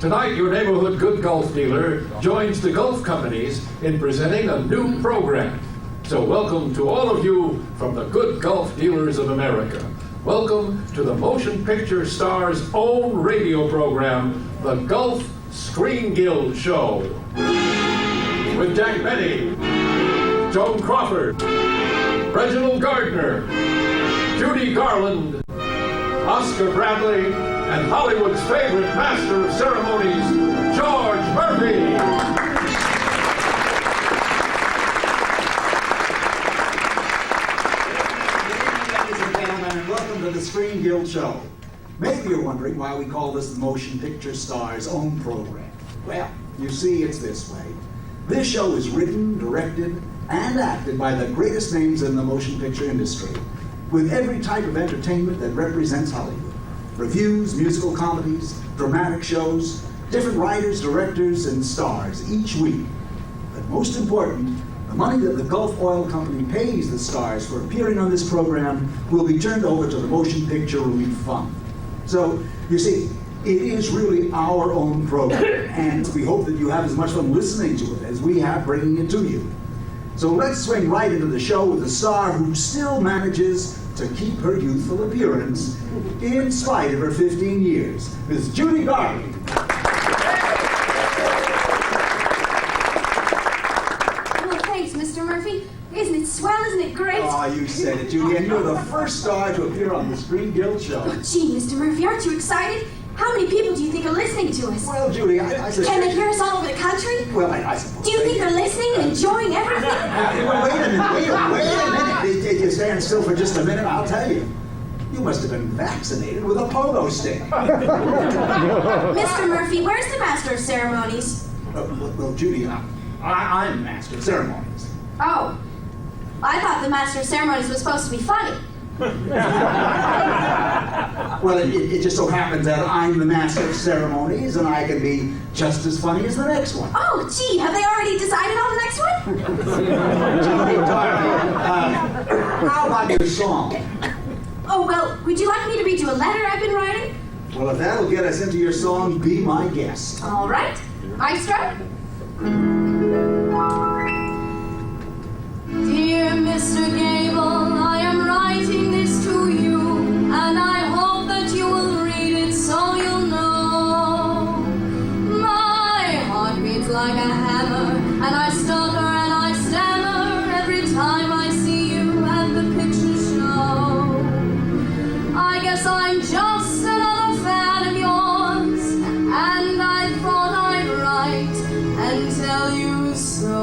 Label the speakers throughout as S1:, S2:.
S1: Tonight, your neighborhood good golf dealer joins the golf companies in presenting a new program. So welcome to all of you from the Good Golf Dealers of America. Welcome to the Motion Picture Stars' own radio program, the Golf Screen Guild Show. With Jack Benny, Joan Crawford, Reginald Gardiner, Judy Garland, Oscar Bradley, and Hollywood's favorite master of ceremonies, George Murphy.
S2: Ladies and gentlemen, and welcome to the Screen Guild Show. Maybe you're wondering why we call this the Motion Picture Stars' own program. Well, you see, it's this way. This show is written, directed, and acted by the greatest names in the motion picture industry, with every type of entertainment that represents Hollywood. Reviews, musical comedies, dramatic shows, different writers, directors, and stars each week. But most important, the money that the Gulf Oil Company pays the stars for appearing on this program will be turned over to the Motion Picture Relief Fund. So, you see, it is really our own program, and we hope that you have as much fun listening to it as we have bringing it to you. So let's swing right into the show with a star who still manages to keep her youthful appearance in spite of her 15 years. Miss Judy Garland.
S3: Well, thanks, Mr. Murphy. Isn't it swell? Isn't it great?
S2: Oh, you said it, Judy, and you're the first star to appear on the Screen Guild Show.
S3: Oh, gee, Mr. Murphy, aren't you excited? How many people do you think are listening to us?
S2: Well, Judy, I
S3: Can they hear us all over the country?
S2: Well, I suppose.
S3: Do you think they're listening and enjoying everything?
S2: Wait a minute. If you stand still for just a minute, I'll tell you. You must have been vaccinated with a pogo stick.
S3: Mr. Murphy, where's the Master of Ceremonies?
S2: Well, Judy, I'm Master of Ceremonies.
S3: Oh, I thought the Master of Ceremonies was supposed to be funny.
S2: Well, it just so happens that I'm the Master of Ceremonies, and I can be just as funny as the next one.
S3: Oh, gee, have they already decided on the next one?
S2: Judy, darling, how about your song?
S3: Oh, well, would you like me to read you a letter I've been writing?
S2: Well, if that'll get us into your song, be my guest.
S3: All right. I start. Dear Mr. Gable, I am writing this to you, and I hope that you will read it so you'll know. My heart beats like a hammer, and I stutter and I stammer every time I see you at the picture show. I guess I'm just another fan of yours, and I thought I'd write and tell you so.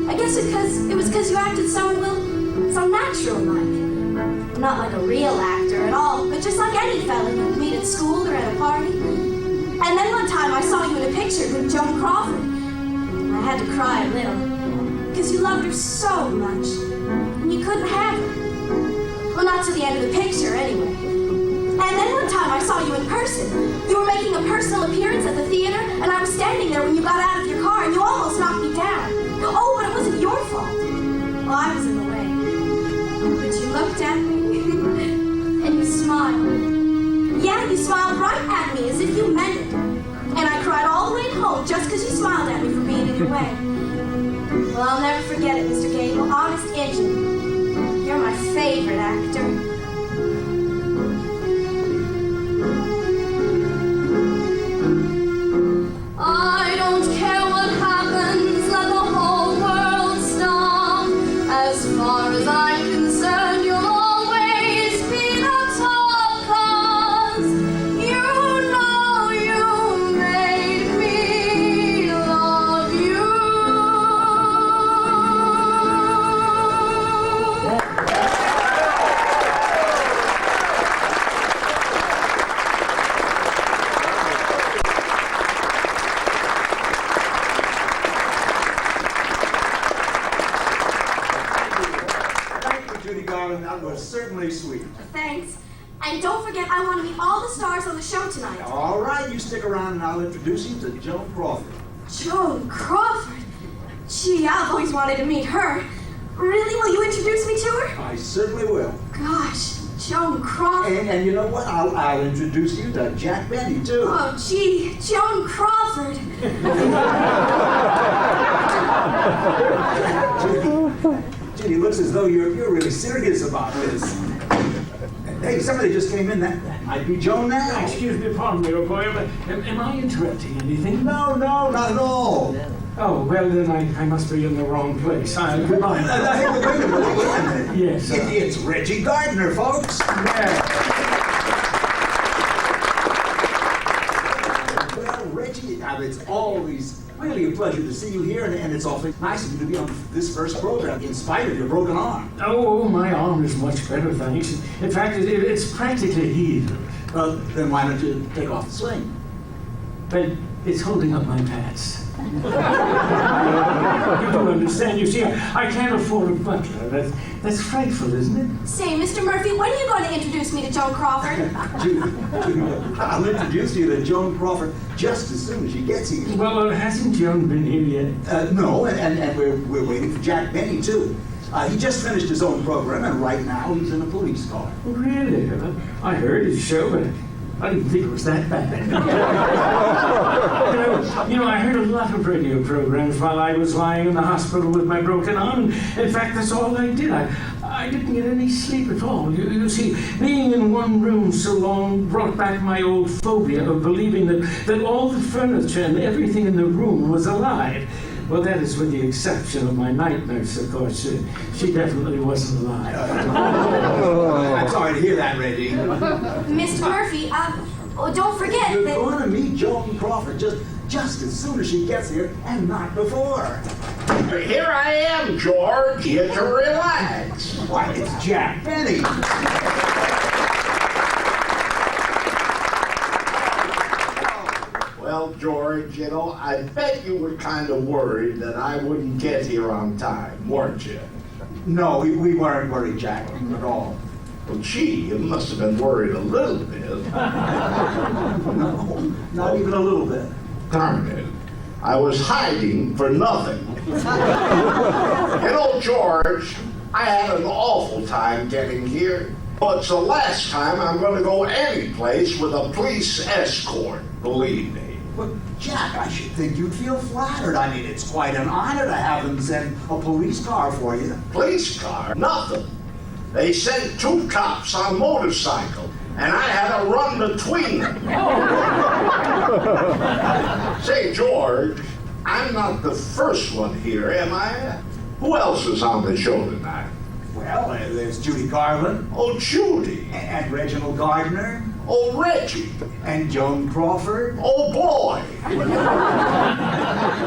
S3: I guess it was because you acted so natural-like. Not like a real actor at all, but just like any fella you'd meet at school or at a party. And then one time I saw you in a picture with Joan Crawford. I had to cry a little, because you loved her so much, and you couldn't have her. Well, not to the end of the picture, anyway. And then one time I saw you in person. You were making a personal appearance at the theater, and I was standing there when you got out of your car, and you almost knocked me down. Oh, but it wasn't your fault. Well, I was in the way. But you looked at me, and you smiled. Yeah, you smiled right at me, as if you meant it. And I cried all the way home just because you smiled at me for being in your way. Well, I'll never forget it, Mr. Gable. Honest Injun. You're my favorite actor. I don't care what happens, let the whole world stop. As far as I'm concerned, you'll always be the top, 'cause you know you made me love you.
S2: Thank you, Judy Garland. That was certainly sweet.
S3: Thanks. And don't forget, I want to meet all the stars on the show tonight.
S2: All right, you stick around and I'll introduce you to Joan Crawford.
S3: Joan Crawford? Gee, I've always wanted to meet her. Really? Will you introduce me to her?
S2: I certainly will.
S3: Gosh, Joan Crawford.
S2: And you know what? I'll introduce you to Jack Benny, too.
S3: Oh, gee, Joan Crawford.
S2: Judy, it looks as though you're really serious about this. Hey, somebody just came in. That might be Joan now.
S4: Excuse me, pardon me, old boy, but am I interrupting anything?
S2: No, not at all.
S4: Oh, well, then I must be in the wrong place. Goodbye.
S2: Hey, wait a minute.
S4: Yes.
S2: It's Reggie Gardiner, folks. Well, Reggie, it's always really a pleasure to see you here, and it's awfully nice of you to be on this first program, in spite of your broken arm.
S4: Oh, my arm is much better, thanks. In fact, it's practically healed.
S2: Well, then why don't you take off the sling?
S4: But it's holding up my pants. You don't understand. You see, I can't afford a butler. That's frightful, isn't it?
S3: Say, Mr. Murphy, when are you going to introduce me to Joan Crawford?
S2: Judy, I'll introduce you to Joan Crawford just as soon as she gets here.
S4: Well, hasn't Joan been here yet?
S2: No, and we're waiting for Jack Benny, too. He just finished his own program, and right now he's in a police car.
S4: Really? I heard his show, but I didn't think it was that bad. you know, I heard a lot of radio programs while I was lying in the hospital with my broken arm. In fact, that's all I did. I didn't get any sleep at all. You see, being in one room so long brought back my old phobia of believing that all the furniture and everything in the room was alive. Well, that is with the exception of my night nurse, of course. She definitely wasn't alive.
S2: I'm sorry to hear that, Reggie.
S3: Mr. Murphy, don't forget
S2: You're
S3: that...
S2: going to meet Joan Crawford just as soon as she gets here, and not before.
S5: Here I am, George. You to relax.
S2: Why, it's Jack Benny.
S5: Well, George, you know, I bet you were kind of worried that I wouldn't get here on time, weren't you?
S2: No, we weren't worried, Jack, at all.
S5: Well, gee, you must have been worried a little bit.
S2: No, not even a little bit.
S5: Darn it. I was hiding for nothing. You know, George, I had an awful time getting here. But it's the last time I'm going to go any place with a police escort, believe me.
S2: But, Jack, I should think you'd feel flattered. I mean, it's quite an honor to have them send a police car for you.
S5: Police car? Nothing. They sent 2 cops on motorcycle, and I had to run between them. Say, George, I'm not the first one here, am I? Who else is on the show tonight?
S2: Well, there's Judy Garland.
S5: Oh, Judy.
S2: And Reginald Gardiner.
S5: Oh, Reggie.
S2: And Joan Crawford.
S5: Oh, boy.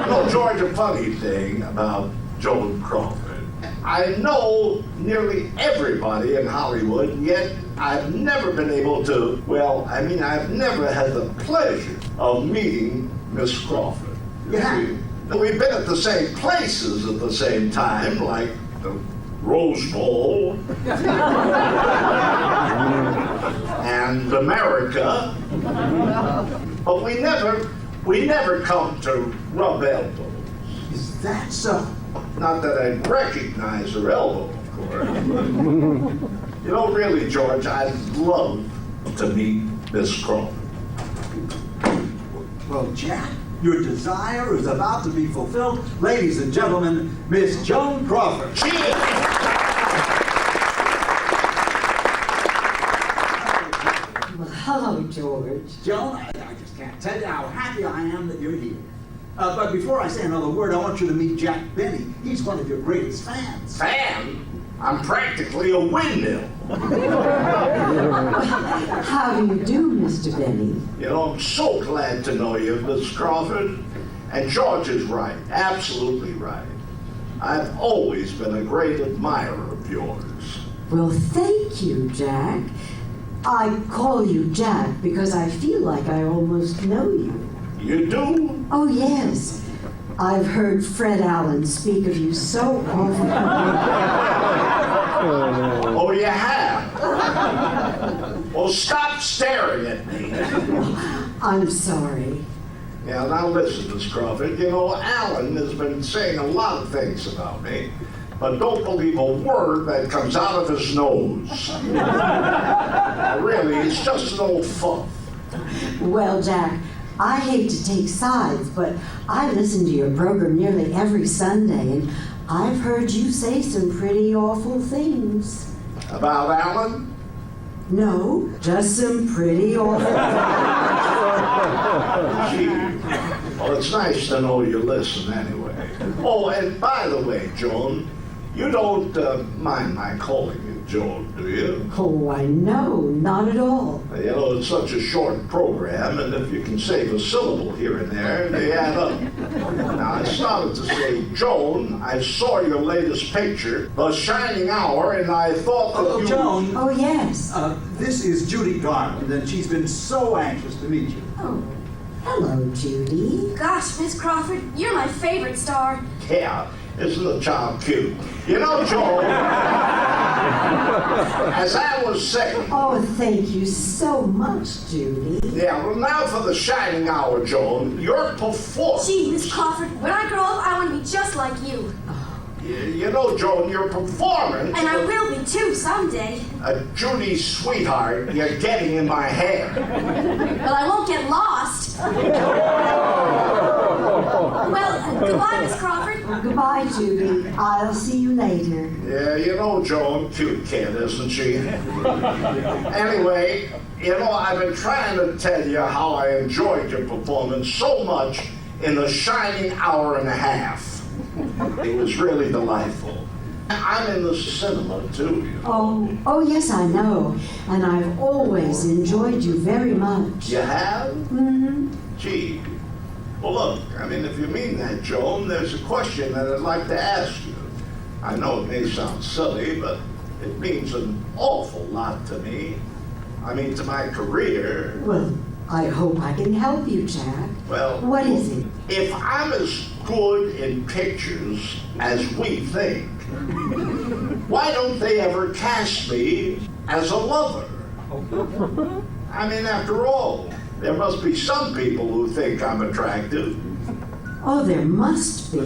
S5: No, George, a funny thing about Joan Crawford. I know nearly everybody in Hollywood, yet I've never been able to, I've never had the pleasure of meeting Miss Crawford.
S2: Yeah.
S5: See, we've been at the same places at the same time, like the Rose Bowl and America, but we never come to rub elbows.
S2: Is that so?
S5: Not that I recognize her elbow, of course. You know, really, George, I'd love to meet Miss Crawford.
S2: Well, Jack, your desire is about to be fulfilled. Ladies and gentlemen, Miss Joan Crawford.
S5: Cheers!
S6: Well, hello, George.
S2: Joan, I just can't tell you how happy I am that you're here. But before I say another word, I want you to meet Jack Benny. He's one of your greatest fans.
S5: Fan? I'm practically a windmill.
S6: How do you do, Mr. Benny?
S5: You know, I'm so glad to know you, Miss Crawford. And George is right, absolutely right. I've always been a great admirer of yours.
S6: Well, thank you, Jack. I call you Jack because I feel like I almost know you.
S5: You do?
S6: Oh, yes. I've heard Fred Allen speak of you so often.
S5: Oh, you have? Well, stop staring at me.
S6: I'm sorry.
S5: Yeah, now listen, Miss Crawford. You know, Allen has been saying a lot of things about me, but don't believe a word that comes out of his nose. Really, he's just an old fuff.
S6: Well, Jack, I hate to take sides, but I listen to your program nearly every Sunday, and I've heard you say some pretty awful things.
S5: About Allen?
S6: No, just some pretty awful
S5: Gee. Well, it's nice to know you listen anyway. Oh, and by the way, Joan, you don't mind my calling you Joan, do you?
S6: Oh, I know, not at all.
S5: You know, it's such a short program, and if you can save a syllable here and there, they add up. Now, I started to say, Joan, I saw your latest picture, The Shining Hour, and I thought that you...
S2: Joan.
S6: Oh, yes.
S2: This is Judy Garland, and she's been so anxious to meet you.
S6: Oh, hello, Judy.
S3: Gosh, Miss Crawford, you're my favorite star.
S5: Yeah, isn't the child cute? You know, Joan, as I was saying...
S6: Oh, thank you so much, Judy.
S5: Yeah, well, now for The Shining Hour, Joan. Your performance...
S3: Gee, Miss Crawford, when I grow up, I want to be just like you.
S5: You know, Joan, your performance...
S3: And I will be too someday.
S5: Judy, sweetheart, you're getting in my hair.
S3: But I won't get lost. Well, goodbye, Miss Crawford.
S6: Goodbye, Judy. I'll see you later.
S5: Yeah, you know, Joan, cute kid, isn't she? Anyway, you know, I've been trying to tell you how I enjoyed your performance so much in The Shining Hour and a Half. It was really delightful. I'm in the cinema, too, you know.
S6: Oh, yes, I know. And I've always enjoyed you very much.
S5: You have?
S6: Mm-hmm.
S5: Gee. Well, look, I mean, if you mean that, Joan, there's a question that I'd like to ask you. I know it may sound silly, but it means an awful lot to me. I mean, to my career.
S6: Well, I hope I can help you, Jack.
S5: Well,
S6: what is it?
S5: If I'm as good in pictures as we think, why don't they ever cast me as a lover? I mean, after all, there must be some people who think I'm attractive.
S6: Oh, there must be.